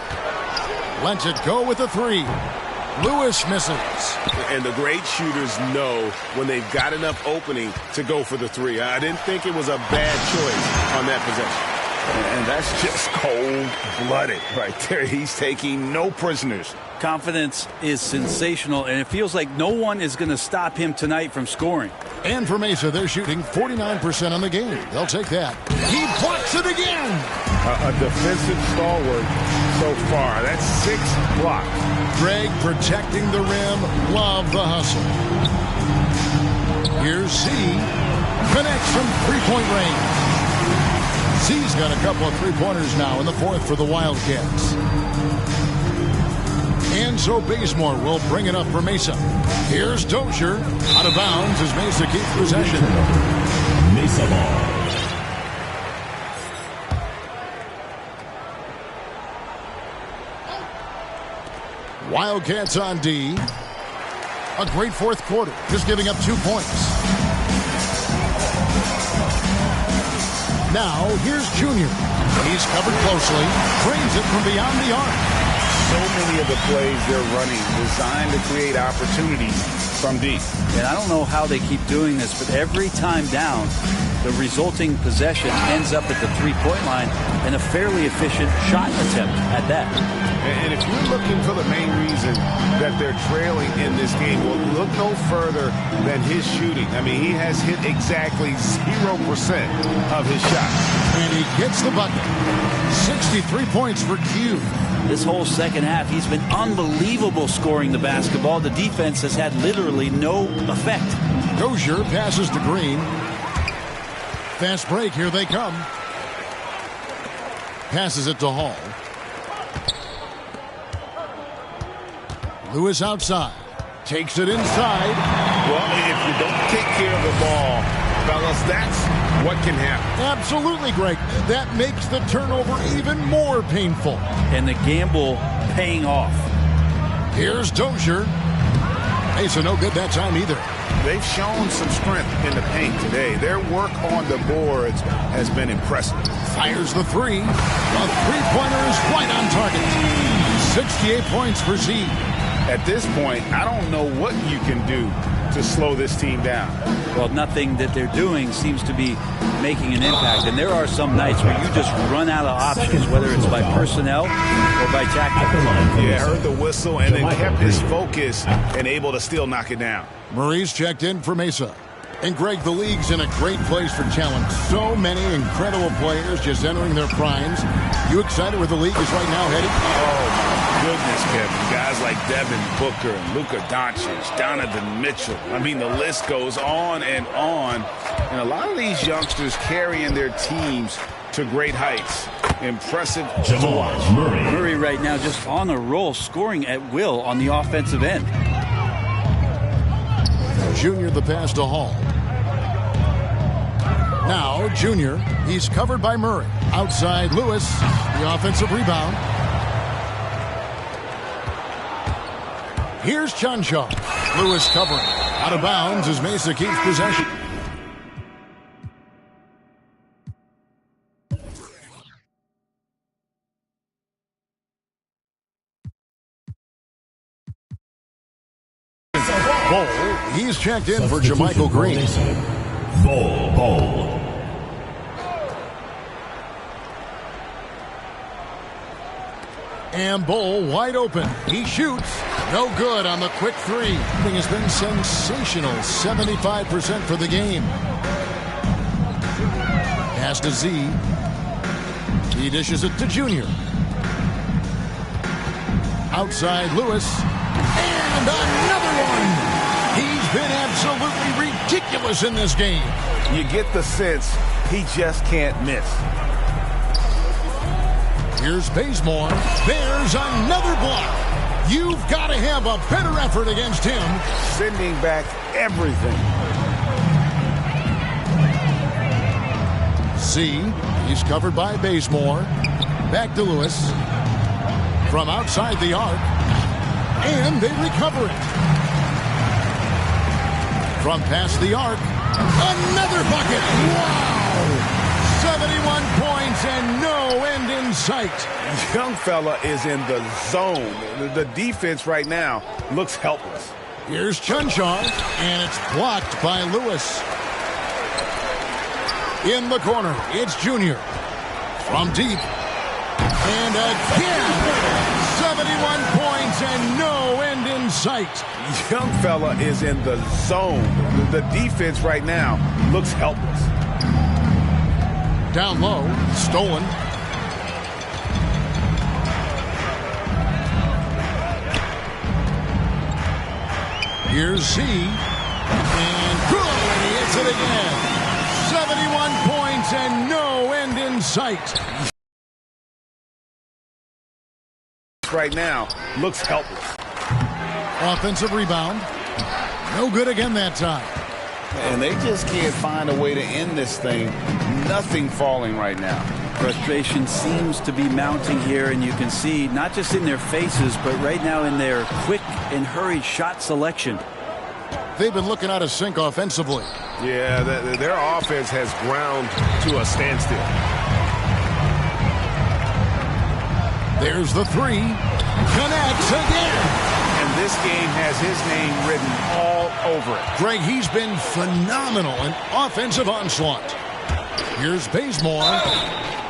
Lets it go with a 3. Lewis misses. And the great shooters know when they've got enough opening to go for the 3. I didn't think it was a bad choice on that possession. And that's just cold-blooded right there. He's taking no prisoners. Confidence is sensational, and it feels like no one is going to stop him tonight from scoring. And for Mesa, they're shooting 49% on the game. They'll take that. He blocks it again. A defensive stalwart so far. That's 6 blocks. Greg protecting the rim. Love the hustle. Here's C. Connects from three-point range. C's got a couple of three-pointers now in the 4th for the Wildcats. And so Bazemore will bring it up for Mesa. Here's Dozier. Out of bounds as Mesa keeps possession. Mesa ball. Wildcats on D. A great 4th quarter, just giving up 2 points. Now, here's Junior. He's covered closely, brings it from beyond the arc. So many of the plays they're running designed to create opportunities from deep. And I don't know how they keep doing this, but every time down, the resulting possession ends up at the three-point line and a fairly efficient shot attempt at that. And if you're looking for the main reason that they're trailing in this game, well, look no further than his shooting. I mean, he has hit exactly 0% of his shots. And he gets the bucket. 63 points for Q. This whole second half, he's been unbelievable scoring the basketball. The defense has had literally no effect. Dozier passes to Green. Fast break, here they come. Passes it to Hall. Lewis outside. Takes it inside. Well, if you don't take care of the ball, fellas, that's what can happen. Absolutely, Greg. That makes the turnover even more painful. And the gamble paying off. Here's Dozier. Mesa no good that time either. They've shown some strength in the paint today. Their work on the boards has been impressive. Fires the 3. The three-pointer is right on target. 68 points for Z. At this point, I don't know what you can do to slow this team down. Well, nothing that they're doing seems to be making an impact. And there are some nights where you just run out of options, whether it's by personnel or by tactics. Yeah, heard the whistle and then kept his focus and able to still knock it down. Murray's checked in for Mesa. And Greg, the league's in a great place for talent. So many incredible players just entering their primes. You excited where the league is right now headed? Oh, my goodness, Kevin. Guys like Devin Booker and Luka Doncic, Donovan Mitchell. I mean, the list goes on. And a lot of these youngsters carrying their teams to great heights. Impressive to watch. Murray right now just on a roll, scoring at will on the offensive end. Junior the pass to Hall. Now Junior, he's covered by Murray. Outside Lewis, the offensive rebound. Here's Chanshaw. Lewis covering. Out of bounds as Mesa keeps possession. Bowl. He's checked in for Jermichael Green. Bowl. And Bowl wide open. He shoots. No good on the quick three. Thing has been sensational. 75% for the game. Pass to Z. He dishes it to Junior. Outside Lewis. And another one. He's been absolutely ridiculous in this game. You get the sense he just can't miss. Here's Bazemore. There's another block. You've got to have a better effort against him. Sending back everything. C. He's covered by Bazemore. Back to Lewis. From outside the arc. And they recover it. From past the arc. Another bucket. Wow! 71 points and no end in sight. Young fella is in the zone. The defense right now looks helpless. Here's Chunshaw, and it's blocked by Lewis. In the corner, it's Junior. From deep. And again, 71 points and no end in sight. Young fella is in the zone. The defense right now looks helpless. Down low, stolen. Here's Z. And good, and he hits it again. 71 points and no end in sight. Right now, looks helpless. Offensive rebound. No good again that time. And they just can't find a way to end this thing. Nothing falling right now. Frustration seems to be mounting here, and you can see not just in their faces, but right now in their quick and hurried shot selection. They've been looking out of sync offensively. Yeah, their offense has ground to a standstill. There's the three. Connects again. And this game has his name written all over it. Greg, he's been phenomenal in offensive onslaught. Here's Bazemore.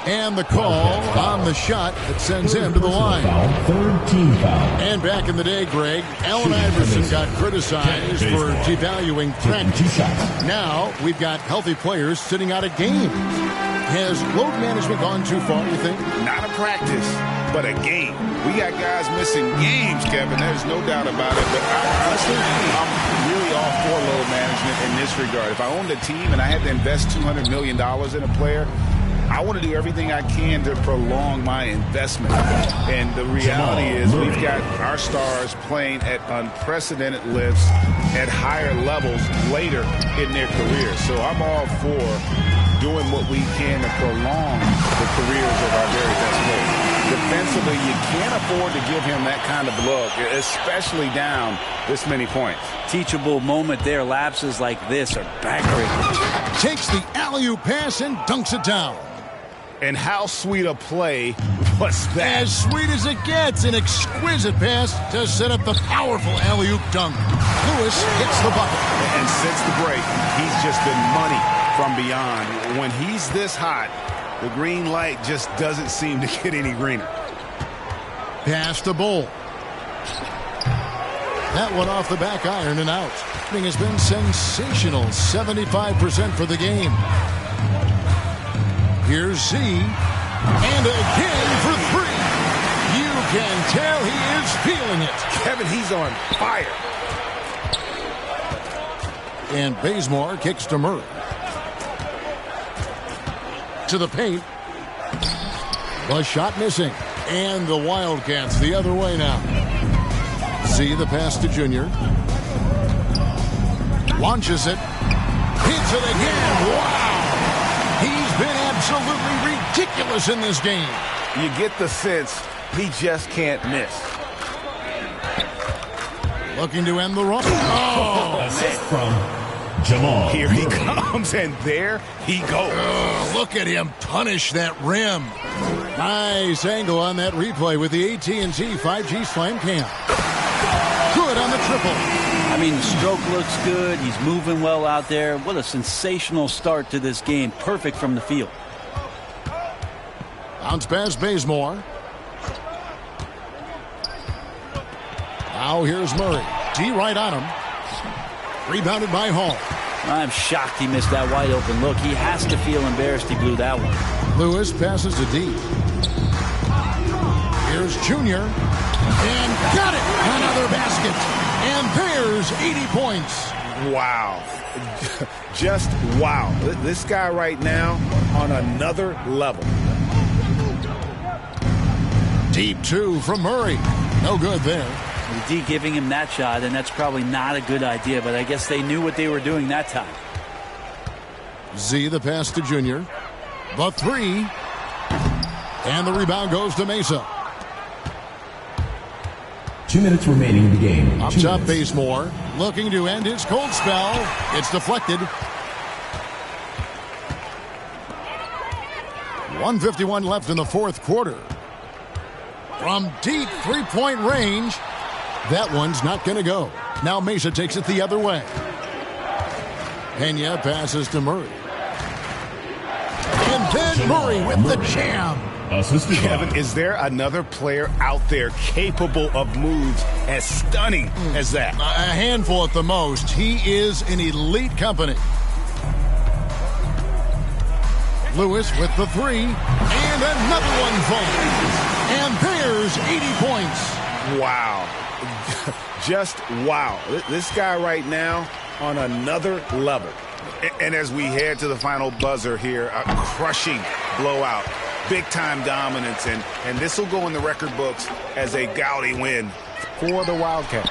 And the call on the shot that sends him to the line. Third team foul. And back in the day, Greg, Allen Iverson got criticized for devaluing practice. Now we've got healthy players sitting out of games. Has load management gone too far, you think? Not a practice, but a game. We got guys missing games, Kevin. There's no doubt about it. But honestly, I'm really all for load management in this regard. If I owned a team and I had to invest $200 million in a player, I want to do everything I can to prolong my investment. And the reality is we've got our stars playing at unprecedented lifts at higher levels later in their careers. So I'm all for doing what we can to prolong the careers of our very best players. Defensively, you can't afford to give him that kind of look, especially down this many points. Teachable moment there. Lapses like this are backbreaking. Takes the alley-oop pass and dunks it down. And how sweet a play was that? As sweet as it gets, an exquisite pass to set up the powerful alley-oop dunk. Lewis hits the bucket. And since the break, he's just been money from beyond. When he's this hot, the green light just doesn't seem to get any greener. Pass to Bowl. That one off the back iron and out. Thing has been sensational. 75% for the game. Here's Z. And again for three. You can tell he is feeling it. Kevin, he's on fire. And Bazemore kicks to Murray. To the paint. The shot missing. And the Wildcats the other way now. See the pass to Junior. Launches it. Hits it again. Wow. He's been absolutely ridiculous in this game. You get the sense he just can't miss. Looking to end the run. Oh, assist from Jamal. Here he comes, and there he goes. Look at him punish that rim. Nice angle on that replay with the AT&T 5G Slam Cam. good on the triple. I mean, the stroke looks good. He's moving well out there. What a sensational start to this game. Perfect from the field. Bounce pass Bazemore. Now here's Murray. D right on him. Rebounded by Hall. I'm shocked he missed that wide open look. He has to feel embarrassed he blew that one. Lewis passes to D. Here's Junior. And got it! Another basket. And there's 80 points. Wow. Just wow. This guy right now on another level. Deep two from Murray. No good there. The D giving him that shot, and that's probably not a good idea, but I guess they knew what they were doing that time. Z the pass to Junior. The three. And the rebound goes to Mesa. 2 minutes remaining in the game. Up top, Bazemore looking to end his cold spell. It's deflected. 1:51 left in the fourth quarter. From deep three-point range, that one's not going to go. Now Mesa takes it the other way. Pena passes to Murray. And then Murray with the jam. Kevin, is there another player out there capable of moves as stunning as that? A handful at the most. He is in elite company. Lewis with the three. And another one falls. And there's 80 points. Wow. Just wow. This guy right now on another level. And as we head to the final buzzer here, a crushing blowout. Big-time dominance, and this will go in the record books as a gaudy win for the Wildcats.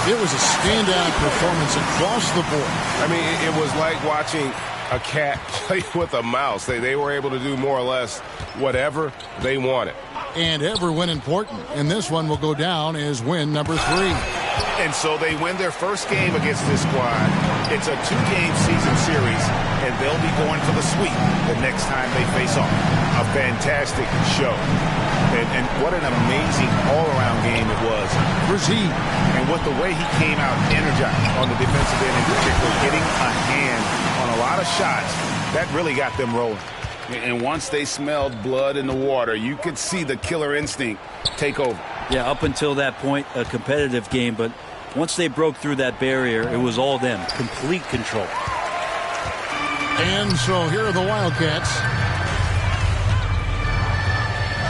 It was a standout performance across the board. I mean, it was like watching a cat play with a mouse. They were able to do more or less whatever they wanted. And every win important. And this one will go down as win number 3. And so they win their first game against this squad. It's a 2-game season series, and they'll be going for the sweep the next time they face off. A fantastic show. And what an amazing all-around game it was for Z. And with the way he came out energized on the defensive end in particular, getting a hand on a lot of shots, that really got them rolling. And once they smelled blood in the water, you could see the killer instinct take over. Yeah, up until that point, a competitive game, but once they broke through that barrier, it was all them. Complete control. And so here are the Wildcats.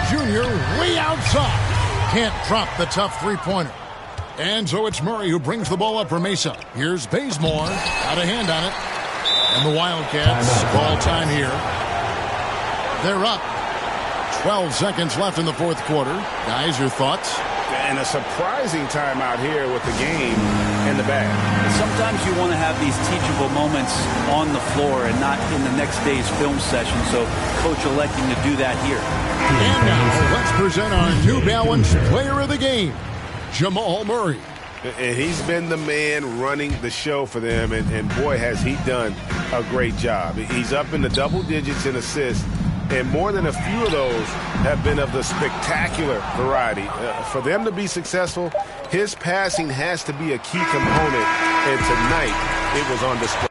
Junior way outside. Can't drop the tough three-pointer. And so it's Murray who brings the ball up for Mesa. Here's Bazemore. Got a hand on it. And the Wildcats call time here. They're up. 12 seconds left in the fourth quarter. Guys, your thoughts? And a surprising timeout here with the game in the bag. Sometimes you want to have these teachable moments on the floor and not in the next day's film session, so coach electing to do that here. And now let's present our New Balance player of the game, Jamal Murray. And he's been the man running the show for them, and boy, has he done a great job. He's up in the double digits in assists, and more than a few of those have been of the spectacular variety. For them to be successful, his passing has to be a key component, and tonight it was on display.